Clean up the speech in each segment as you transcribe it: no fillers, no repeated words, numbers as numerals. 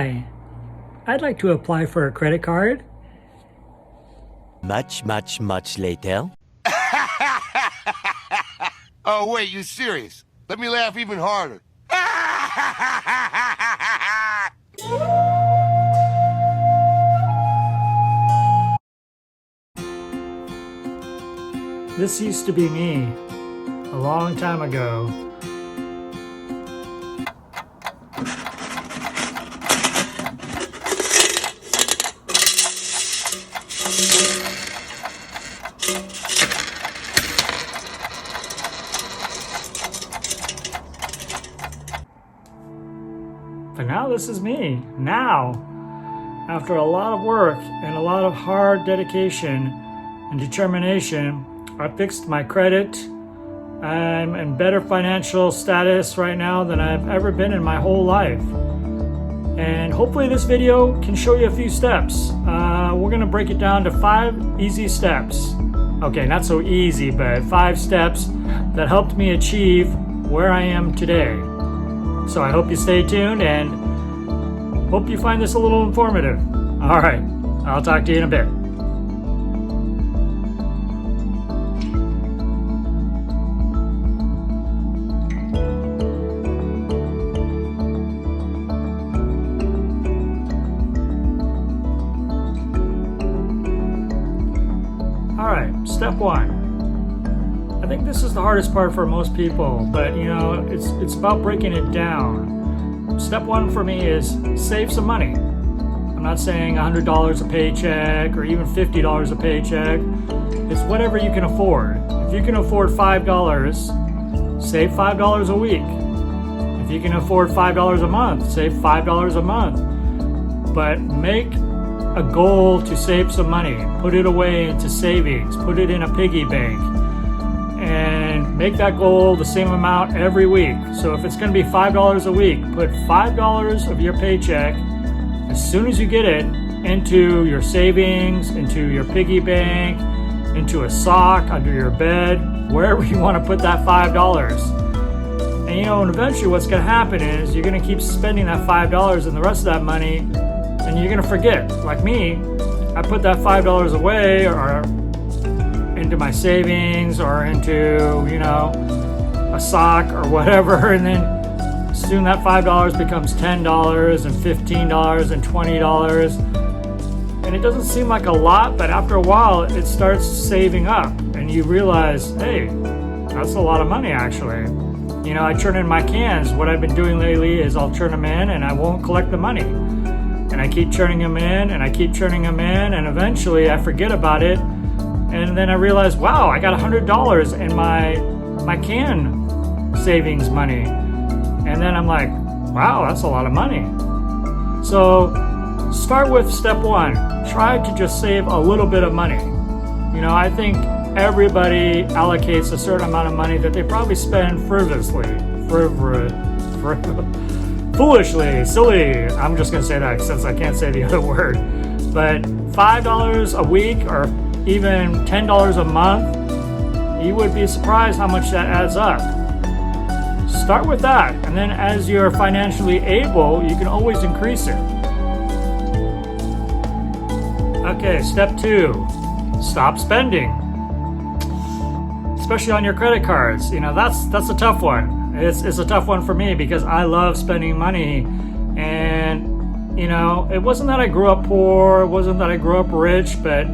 Hi, I'd like to apply for a credit card. Much later. Oh, wait, you serious? Let me laugh even harder. This used to be me, a long time ago. But now this is me, now. After a lot of work and a lot of hard dedication and determination, I fixed my credit. I'm in better financial status right now than I've ever been in my whole life. And hopefully this video can show you a few steps. We're gonna break it down to 5 easy steps. Okay, not so easy, but 5 steps that helped me achieve where I am today. So I hope you stay tuned and hope you find this a little informative. All right, I'll talk to you in a bit. All right, step 1. I think this is the hardest part for most people, but you know, it's about breaking it down. Step 1 for me is save some money. I'm not saying $100 a paycheck or even $50 a paycheck. It's whatever you can afford. If you can afford $5, save $5 a week. If you can afford $5 a month, save $5 a month. But make a goal to save some money. Put it away into savings. Put it in a piggy bank. And make that goal the same amount every week. So if it's going to be $5 a week, put $5 of your paycheck as soon as you get it into your savings, into your piggy bank, into a sock, under your bed, wherever you want to put that $5. And you know, and eventually what's going to happen is you're going to keep spending that $5 and the rest of that money, and you're going to forget. Like me, I put that $5 away or into my savings or into, you know, a sock or whatever, and then soon that $5 becomes $10 and $15 and $20, and it doesn't seem like a lot, but after a while it starts saving up and you realize, hey, that's a lot of money actually. You know, I turn in my cans. What I've been doing lately is I'll turn them in and I won't collect the money, and I keep turning them in and I keep turning them in, and eventually I forget about it. And then I realized, wow, I got $100 in my can savings money. And then I'm like, wow, that's a lot of money. So start with step 1. Try to just save a little bit of money. You know, I think everybody allocates a certain amount of money that they probably spend foolishly, silly. I'm just going to say that since I can't say the other word. But $5 a week or even $10 a month, you would be surprised how much that adds up. Start with that, and then as you're financially able, you can always increase it. Okay, step 2, stop spending. Especially on your credit cards. You know, that's a tough one. It's a tough one for me because I love spending money, and you know, it wasn't that I grew up poor, it wasn't that I grew up rich, but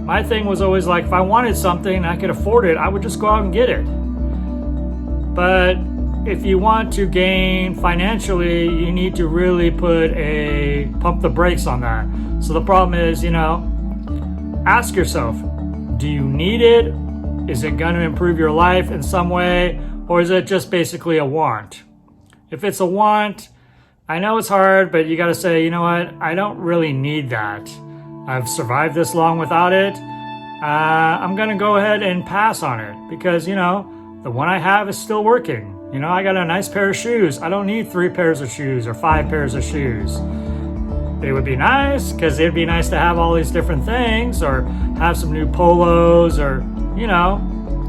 my thing was always like, if I wanted something and I could afford it, I would just go out and get it. But if you want to gain financially, you need to really pump the brakes on that. So the problem is, you know, ask yourself, do you need it? Is it going to improve your life in some way? Or is it just basically a want? If it's a want, I know it's hard, but you got to say, you know what? I don't really need that. I've survived this long without it. I'm going to go ahead and pass on it because, you know, the one I have is still working. You know, I got a nice pair of shoes. I don't need 3 pairs of shoes or 5 pairs of shoes. They would be nice because it'd be nice to have all these different things or have some new polos or, you know,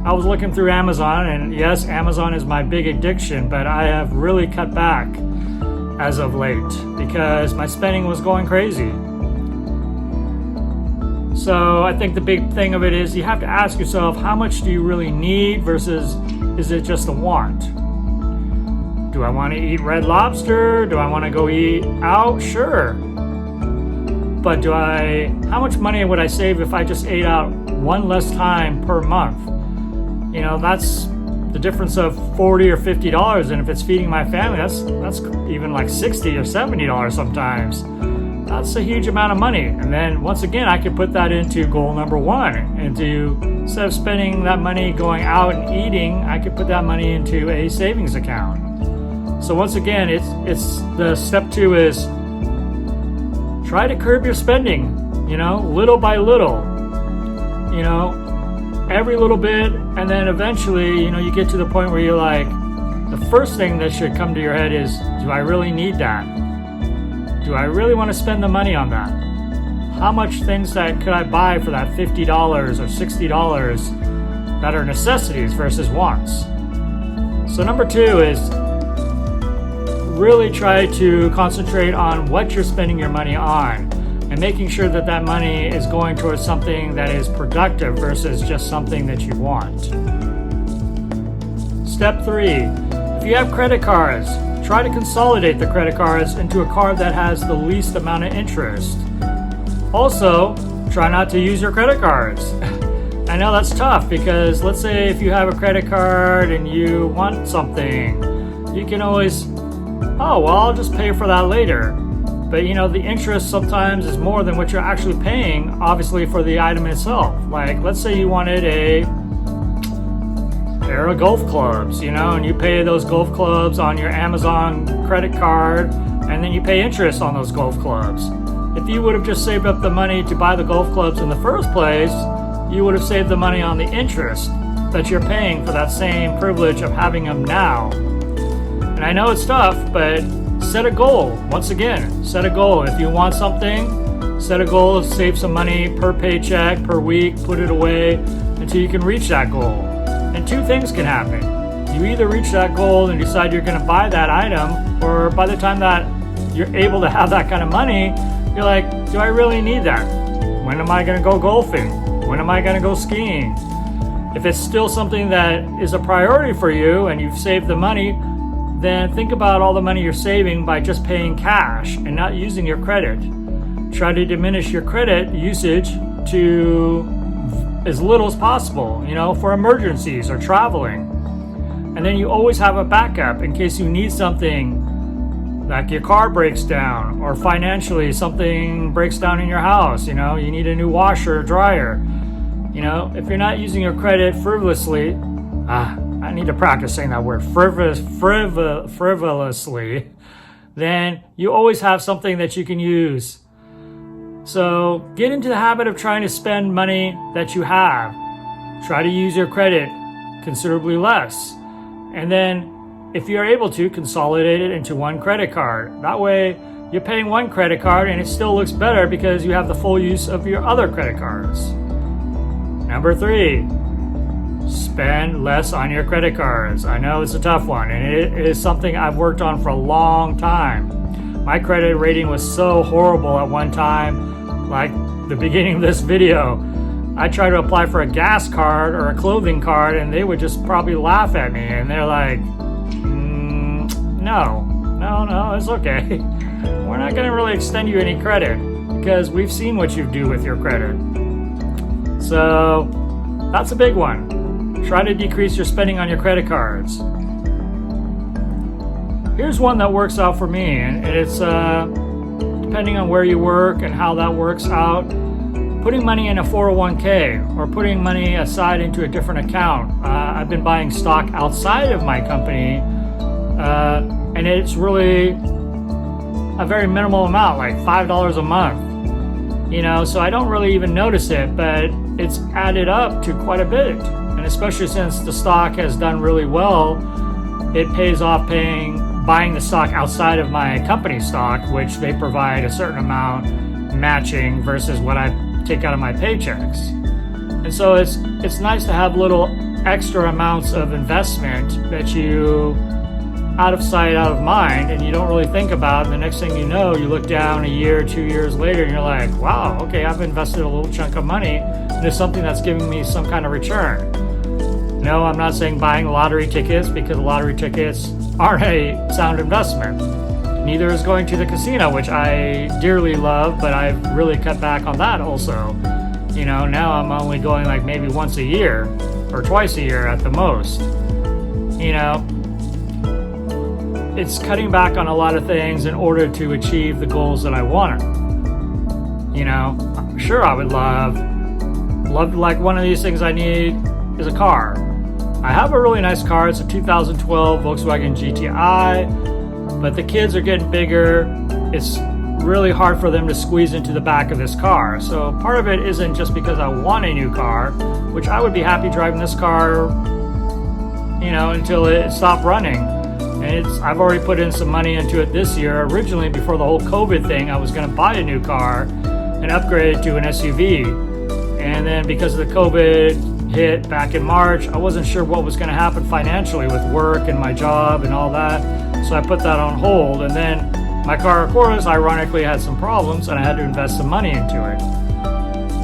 I was looking through Amazon, and yes, Amazon is my big addiction, but I have really cut back. as of late because my spending was going crazy. So I think the big thing of it is you have to ask yourself, how much do you really need versus is it just a want? Do I want to eat Red Lobster? Do I want to go eat out? Sure. But how much money would I save if I just ate out one less time per month? You know, that's the difference of $40 or $50, and if it's feeding my family, that's even like $60 or $70 sometimes. That's a huge amount of money. And then once again, I could put that into goal number one. Instead of spending that money going out and eating, I could put that money into a savings account. So once again, it's the step 2 is try to curb your spending. You know, little by little. You know, every little bit, and then eventually, you know, you get to the point where you're like, the first thing that should come to your head is, do I really need that? Do I really want to spend the money on that? How much things that could I buy for that $50 or $60 that are necessities versus wants? So number 2 is really try to concentrate on what you're spending your money on and making sure that that money is going towards something that is productive versus just something that you want. Step 3, if you have credit cards, try to consolidate the credit cards into a card that has the least amount of interest. Also, try not to use your credit cards. I know that's tough because let's say if you have a credit card and you want something, you can always, oh, well, I'll just pay for that later. But you know, the interest sometimes is more than what you're actually paying, obviously, for the item itself. Like, let's say you wanted a pair of golf clubs, you know, and you pay those golf clubs on your Amazon credit card, and then you pay interest on those golf clubs. If you would have just saved up the money to buy the golf clubs in the first place, you would have saved the money on the interest that you're paying for that same privilege of having them now. And I know it's tough, but set a goal. Once again, set a goal. If you want something, set a goal to save some money per paycheck, per week, put it away until you can reach that goal. And 2 things can happen. You either reach that goal and decide you're going to buy that item, or by the time that you're able to have that kind of money, you're like, do I really need that? When am I going to go golfing? When am I going to go skiing? If it's still something that is a priority for you and you've saved the money, then think about all the money you're saving by just paying cash and not using your credit. Try to diminish your credit usage to as little as possible, you know, for emergencies or traveling. And then you always have a backup in case you need something, like your car breaks down or financially something breaks down in your house, you know, you need a new washer or dryer. You know, if you're not using your credit frivolously, I need to practice saying that word, frivolously, then you always have something that you can use. So get into the habit of trying to spend money that you have. Try to use your credit considerably less. And then if you're able to, consolidate it into one credit card. That way you're paying one credit card and it still looks better because you have the full use of your other credit cards. Number 3, spend less on your credit cards. I know it's a tough one, and it is something I've worked on for a long time. My credit rating was so horrible at one time, like the beginning of this video. I tried to apply for a gas card or a clothing card, and they would just probably laugh at me, and they're like, no, it's okay. We're not going to really extend you any credit because we've seen what you do with your credit. So that's a big one. Try to decrease your spending on your credit cards. Here's one that works out for me, and it's depending on where you work and how that works out, putting money in a 401k or putting money aside into a different account. I've been buying stock outside of my company, and it's really a very minimal amount, like $5 a month. You know, so I don't really even notice it, but it's added up to quite a bit. And especially since the stock has done really well, it pays off buying the stock outside of my company stock, which they provide a certain amount matching versus what I take out of my paychecks. And so it's nice to have little extra amounts of investment that you out of sight, out of mind, and you don't really think about it. And the next thing you know, you look down a year, 2 years later, and you're like, wow, okay, I've invested a little chunk of money into something that's giving me some kind of return. No, I'm not saying buying lottery tickets, because lottery tickets aren't a sound investment. Neither is going to the casino, which I dearly love, but I've really cut back on that also. Now I'm only going like maybe once a year or twice a year at the most. It's cutting back on a lot of things in order to achieve the goals that I want. Sure, I would love like one of these things I need is a car. I have a really nice car. It's a 2012 Volkswagen GTI, but the kids are getting bigger. It's really hard for them to squeeze into the back of this car. So part of it isn't just because I want a new car, which I would be happy driving this car, until it stopped running. And I've already put in some money into it this year. Originally, before the whole COVID thing, I was going to buy a new car and upgrade it to an SUV. And then because of the COVID hit back in March, I wasn't sure what was going to happen financially with work and my job and all that. So I put that on hold. And then my car, of course, ironically had some problems and I had to invest some money into it.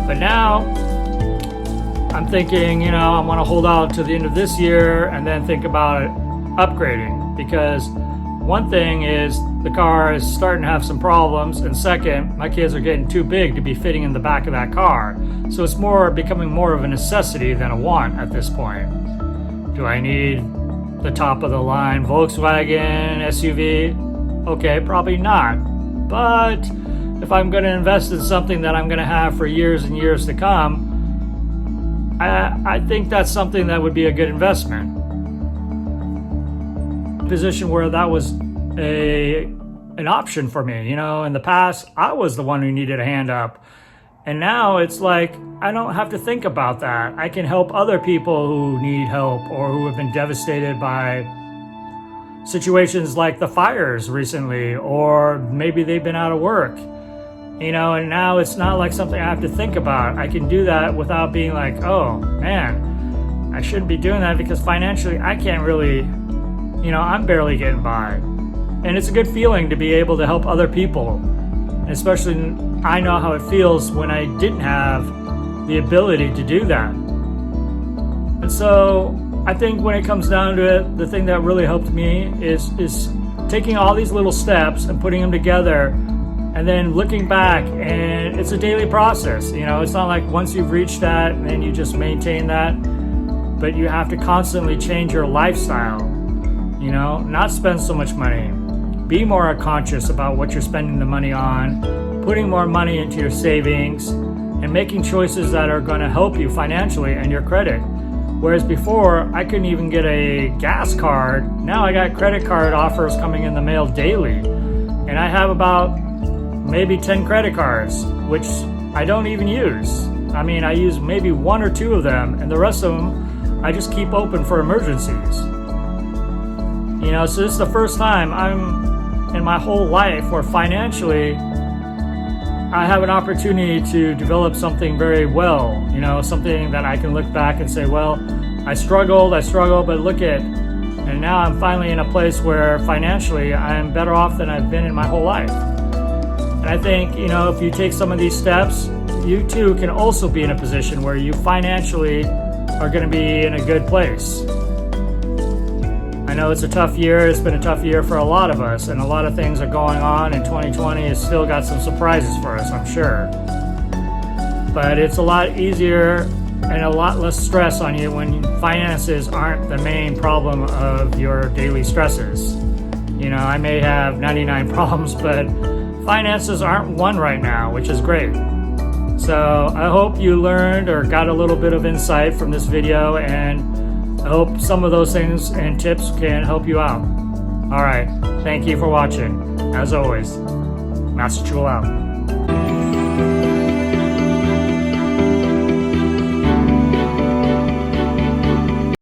But now I'm thinking, I want to hold out to the end of this year and then think about upgrading. Because one thing is the car is starting to have some problems, and second, my kids are getting too big to be fitting in the back of that car. So it's becoming more of a necessity than a want at this point. Do I need the top of the line Volkswagen SUV? Okay, probably not. But if I'm going to invest in something that I'm going to have for years and years to come, I think that's something that would be a good investment. Position where that was an option for me. In the past, I was the one who needed a hand up. And now it's like, I don't have to think about that. I can help other people who need help or who have been devastated by situations like the fires recently, or maybe they've been out of work. And now it's not like something I have to think about. I can do that without being like, oh man, I shouldn't be doing that because financially I can't really, I'm barely getting by. And it's a good feeling to be able to help other people. And especially I know how it feels when I didn't have the ability to do that. And so I think when it comes down to it, the thing that really helped me is taking all these little steps and putting them together and then looking back, and it's a daily process. It's not like once you've reached that and then you just maintain that, but you have to constantly change your lifestyle. Not spend so much money. Be more conscious about what you're spending the money on, putting more money into your savings, and making choices that are going to help you financially and your credit. Whereas before, I couldn't even get a gas card. Now I got credit card offers coming in the mail daily. And I have about maybe 10 credit cards, which I don't even use. I use maybe 1 or 2 of them, and the rest of them I just keep open for emergencies. So this is the first time I'm in my whole life where financially I have an opportunity to develop something very well, something that I can look back and say, well, I struggled, but look at, and now I'm finally in a place where financially I'm better off than I've been in my whole life. And I think, if you take some of these steps, you too can also be in a position where you financially are going to be in a good place. I know it's a tough year. It's been a tough year for a lot of us, and a lot of things are going on, and 2020 has still got some surprises for us, I'm sure. But it's a lot easier and a lot less stress on you when finances aren't the main problem of your daily stresses. I may have 99 problems, but finances aren't one right now, which is great. So I hope you learned or got a little bit of insight from this video, and I hope some of those things and tips can help you out. All right. Thank you for watching. As always, Masterchuls out.